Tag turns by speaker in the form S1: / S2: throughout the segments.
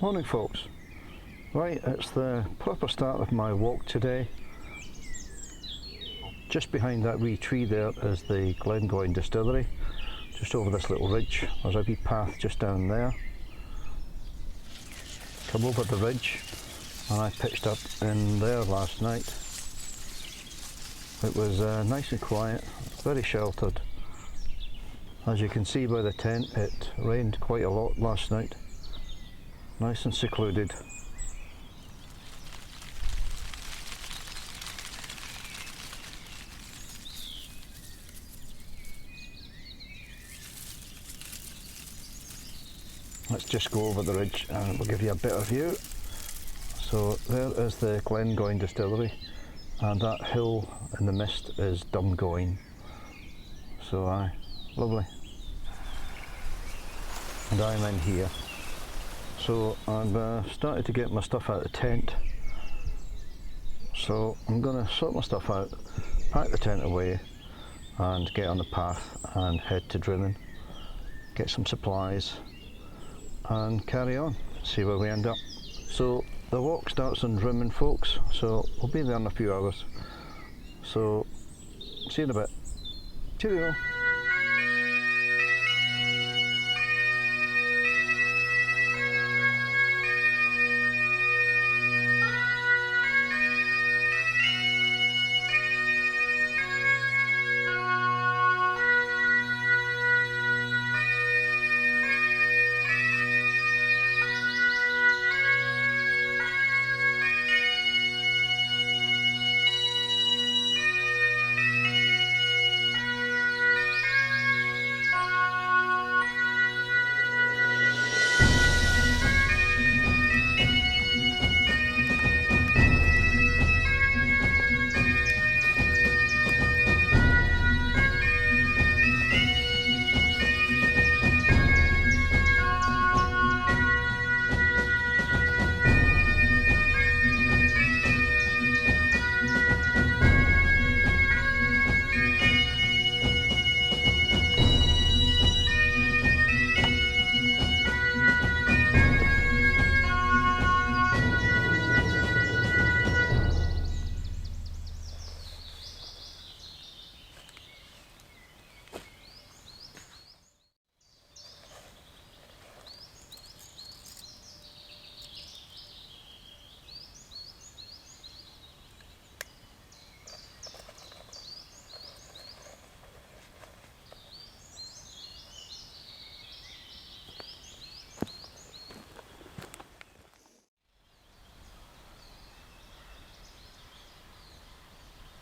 S1: Morning folks. Right, it's the proper start of my walk today. Just behind that wee tree there is the Glengoyne distillery. Just over this little ridge, there's a wee path just down there. Come over the ridge and I pitched up in there last night. It was nice and quiet, very sheltered. As you can see by the tent, it rained quite a lot last night. Nice and secluded. Let's just go over the ridge and we'll give you a better view. So there is the Glengoyne distillery, and that hill in the mist is Drumgoyne. So lovely. And I'm in here. So I've started to get my stuff out of the tent. So I'm going to sort my stuff out, pack the tent away and get on the path and head to Drymen, get some supplies and carry on, see where we end up. So the walk starts in Drymen folks, so we'll be there in a few hours. So see you in a bit. Cheerio.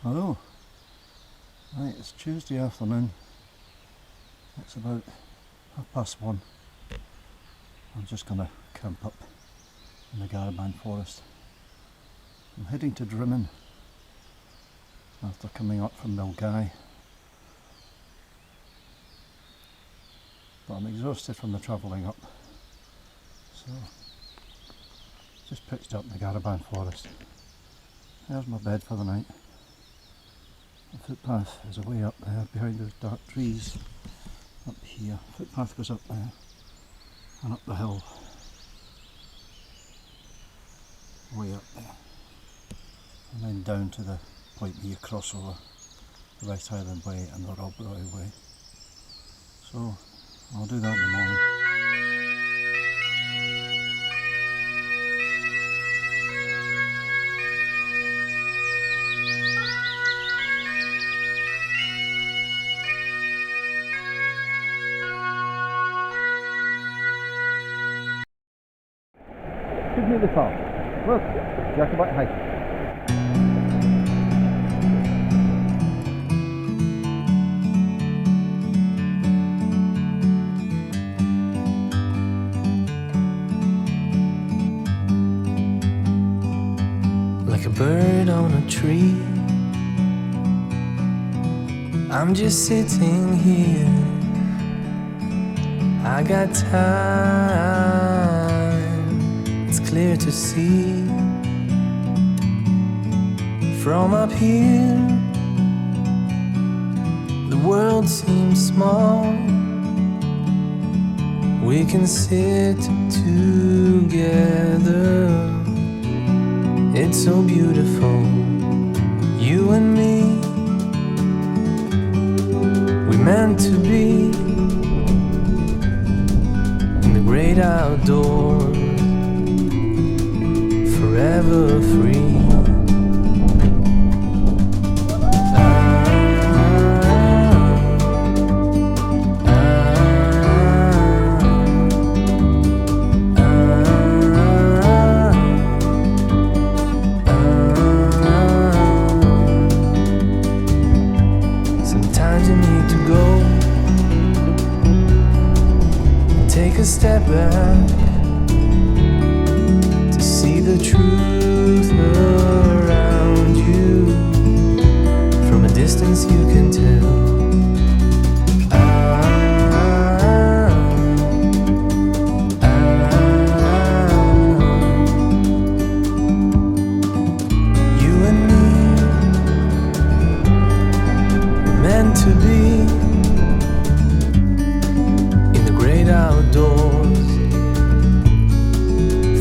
S1: Hello. Right, it's Tuesday afternoon. It's about 1:30. I'm just going to camp up in the Glasgow forest. I'm heading to Drymen after coming up from Milngavie. But I'm exhausted from the travelling up. So, just pitched up in the Glasgow forest. There's my bed for the night. The footpath is away up there behind those dark trees up here. Footpath goes up there and up the hill, way up there, and then down to the point where you cross over the West Highland Way and the Robbroy Way. So I'll do that in the morning. Give me the car. Look, Jacobite hike.
S2: Like a bird on a tree, I'm just sitting here. I got time, it's clear to see. From up here, the world seems small. we can sit together. It's so beautiful, you and me. We meant to be in the great outdoors, forever free. Sometimes you need to go, take a step back to see the truth around you. From a distance you can tell. You and me were meant to be in the great outdoors,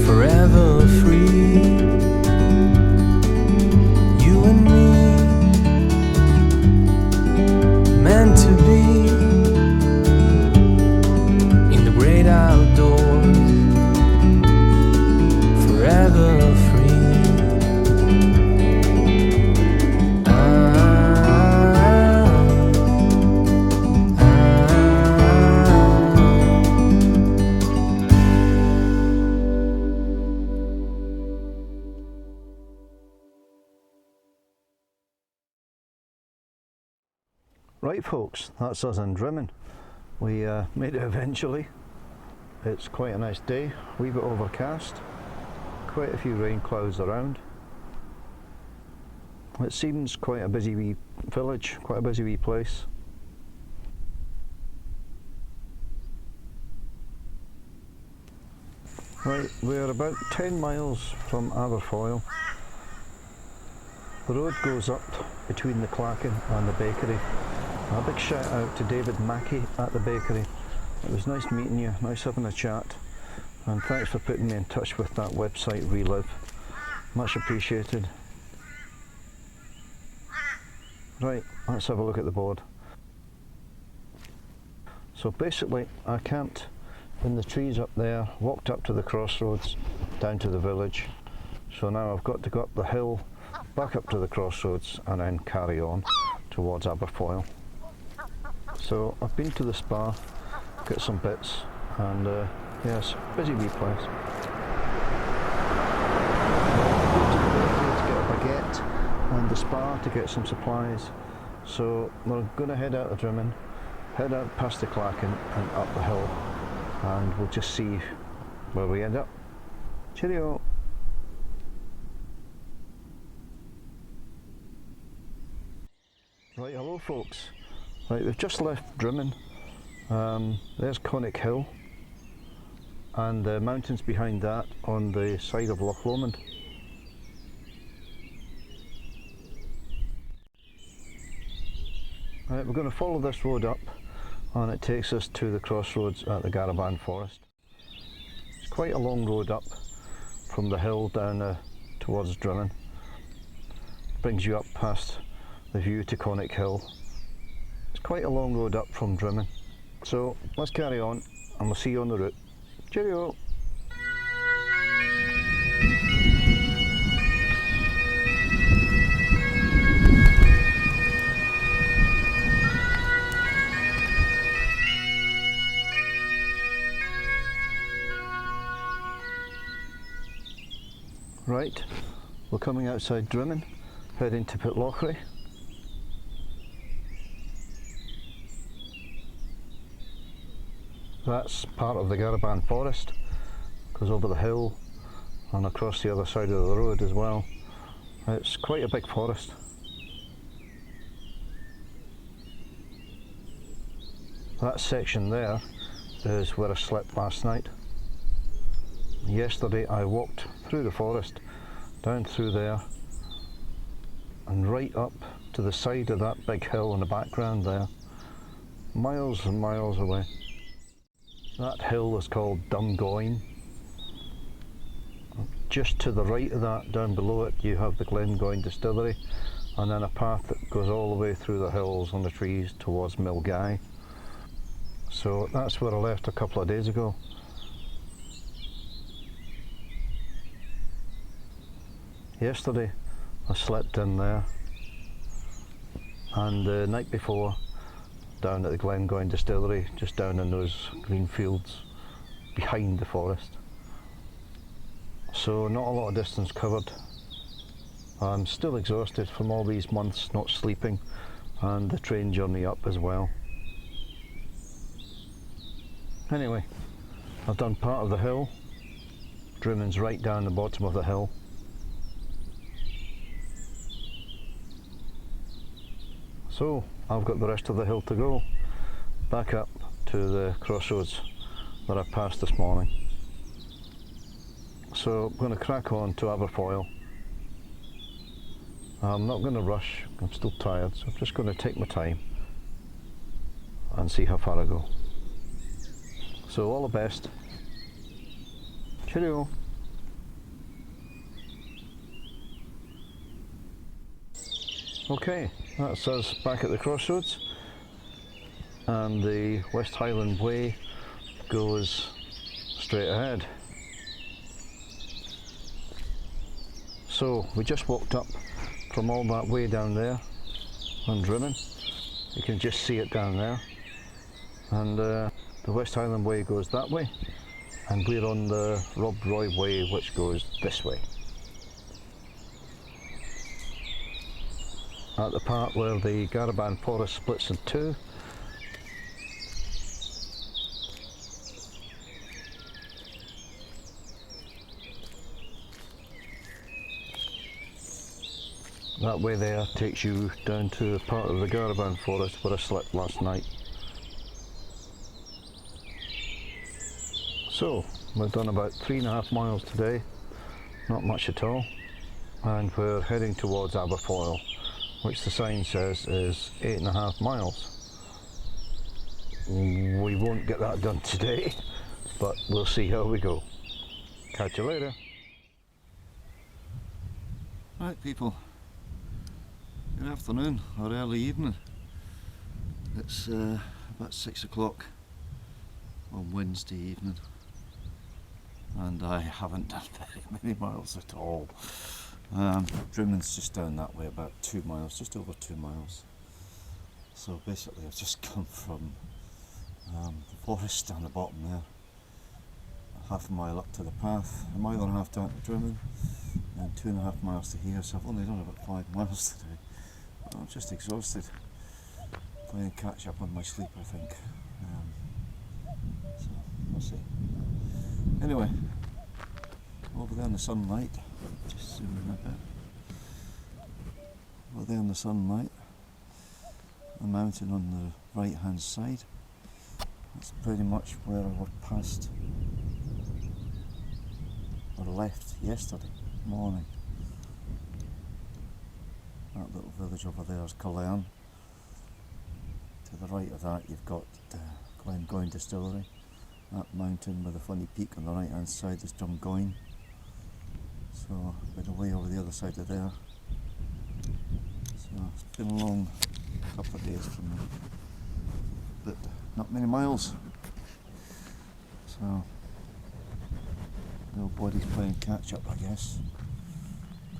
S2: forever free. You and me, meant to be in the great outdoors, forever free.
S1: Right folks, that's us in Drymen. We made it eventually. It's quite a nice day, a wee bit overcast, quite a few rain clouds around. It seems quite a busy wee village, quite a busy wee place. Right, we're about 10 miles from Aberfoyle. The road goes up between the Clachan and the bakery. A big shout out to David Mackey at the bakery. It was nice meeting you, nice having a chat, and thanks for putting me in touch with that website Relive. Much appreciated. Right, let's have a look at the board. So basically I camped in the trees up there, walked up to the crossroads, down to the village. So now I've got to go up the hill, back up to the crossroads, and then carry on towards Aberfoyle. So I've been to the spa, got some bits, and yes, busy wee place. To get a baguette and the spa to get some supplies. So we're going to head out of Drymen, head out past the Clachan and up the hill, and we'll just see where we end up. Cheerio! Right, hello folks. Right, we've just left Drymen. There's Conic Hill and the mountains behind that on the side of Loch Lomond. Right, we're going to follow this road up and it takes us to the crossroads at the Garaban Forest. It's quite a long road up from the hill down towards Drymen. Brings you up past the view to Conic Hill. It's quite a long road up from Drymen. So let's carry on and we'll see you on the route. Cheerio! Right, we're coming outside Drymen, heading to Pitlochry. That's part of the Garaban Forest, goes over the hill and across the other side of the road as well. It's quite a big forest. That section there is where I slept last night. Yesterday I walked through the forest, down through there and right up to the side of that big hill in the background there, miles and miles away. That hill is called Dungoyne. Just to the right of that, down below it, you have the Glengoyne distillery, and then a path that goes all the way through the hills and the trees towards Milngavie. So that's where I left a couple of days ago. Yesterday I slept in there, and the night before down at the Glengoyne distillery, just down in those green fields behind the forest. So not a lot of distance covered. I'm still exhausted from all these months not sleeping, and the train journey up as well. Anyway, I've done part of the hill. Drymen's right down the bottom of the hill. So I've got the rest of the hill to go, back up to the crossroads that I passed this morning. So I'm going to crack on to Aberfoyle. I'm not going to rush, I'm still tired, so I'm just going to take my time and see how far I go. So all the best. Cheerio. Okay, that's us back at the crossroads, and the West Highland Way goes straight ahead. So we just walked up from all that way down there on Drymen. You can just see it down there, and the West Highland Way goes that way, and we're on the Rob Roy Way, which goes this way. At the part where the Gariban forest splits in two. That way there takes you down to a part of the Gariban forest where I slept last night. So we've done about 3.5 miles today, not much at all, and we're heading towards Aberfoyle, which the sign says is 8.5 miles. We won't get that done today, but we'll see how we go. Catch you later.
S3: Right people, good afternoon or early evening. It's about 6 o'clock on Wednesday evening, and I haven't done very many miles at all. Drymen's just down that way, about 2 miles, just over 2 miles. So basically I've just come from the forest down the bottom there, half a mile up to the path, 1.5 miles down to Drymen, and 2.5 miles to here, so I've only done about 5 miles today. I'm just exhausted, playing catch up on my sleep I think, so we'll see. Anyway, over there in the sunlight, just zoom in a bit, over there in the sunlight, the mountain on the right hand side, that's pretty much where I walked past or left yesterday morning. That little village over there is Cullean. To the right of that you've got Glengoyne Distillery. That mountain with a funny peak on the right hand side is Dungoyne. So a bit away over the other side of there. So it's been a long couple of days from me, but not many miles. So the old body's playing catch up I guess.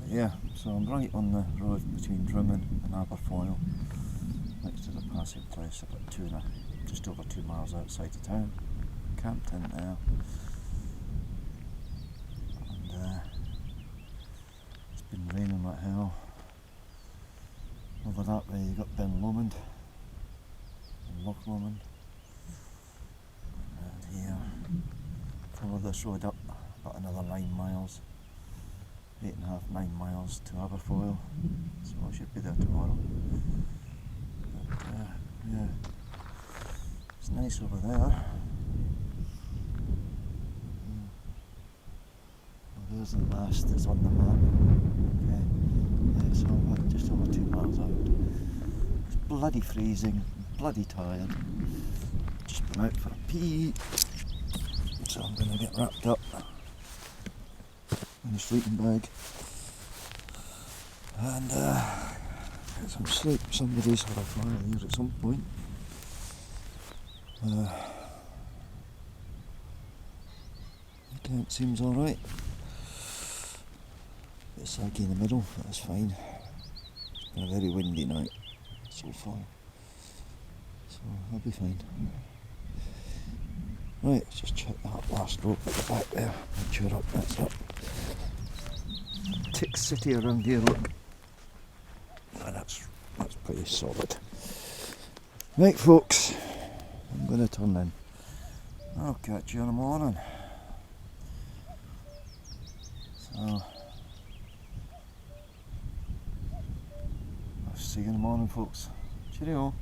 S3: But yeah, so I'm right on the road between Drymen and Aberfoyle, next to the passing place, about just over 2 miles outside the town. Camped in there, and it's been raining like hell. Over that way you got Ben Lomond and Loch Lomond, and here follow this road up about another 9 miles, 8.5, 9 miles to Aberfoyle, so I should be there tomorrow. But yeah, it's nice over there. There's the mast that's on the map. Okay, yeah, so I'm just over 2 miles out. It's bloody freezing, bloody tired. Just been out for a pee, So I'm going to get wrapped up in a sleeping bag and get some sleep. Somebody's had a fire here at some point. The tent seems alright. Bit saggy in the middle, but that's fine. It's been a very windy night so far, so I'll be fine. Right, let's just check that last rope at the back there. Make sure that's up. Tick City around here, look. Ah, that's pretty solid. Right folks, I'm going to turn in. I'll catch you in the morning. So, I'll see you in the morning folks. Cheerio.